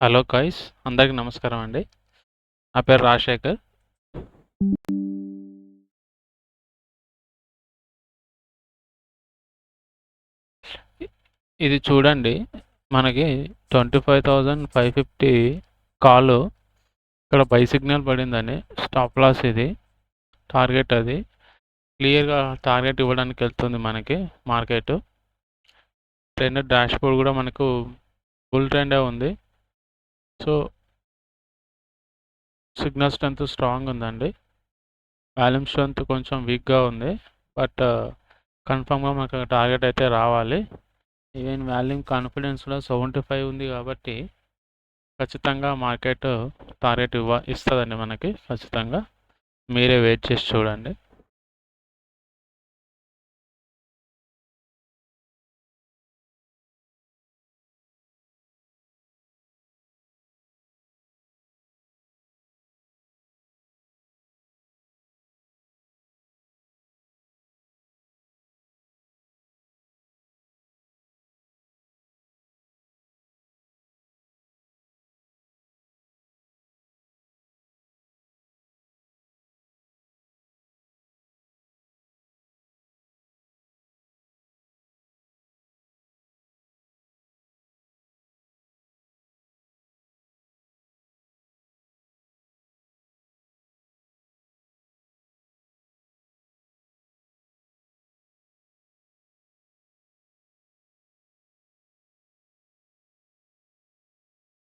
Hello guys, అందరికి నమస్కారం అండి. నా పేరు రాజశేఖర్. ఇది చూడండి, మనకి 25,550 కాలు ఇక్కడ బై సిగ్నల్ పడిందని స్టాప్ లాస్. ఇది టార్గెట్, అది క్లియర్గా టార్గెట్ ఇవ్వడానికి వెళ్తుంది మనకి మార్కెట్. ట్రెండ్ డాష్ బోర్డ్ కూడా మనకు ఫుల్ ట్రెండే ఉంది. సో సిగ్నల్ స్ట్రెంత్ స్ట్రాంగ్ ఉందండి. వాల్యూమ్ స్ట్రెంత్ కొంచెం వీక్గా ఉంది, బట్ కన్ఫామ్గా మనకు టార్గెట్ అయితే రావాలి. ఈవెన్ వాల్యూమ్ కాన్ఫిడెన్స్లో 75 ఉంది కాబట్టి ఖచ్చితంగా మార్కెట్ టార్గెట్ ఇస్తుందండి మనకి. ఖచ్చితంగా మీరే వెయిట్ చేసి చూడండి.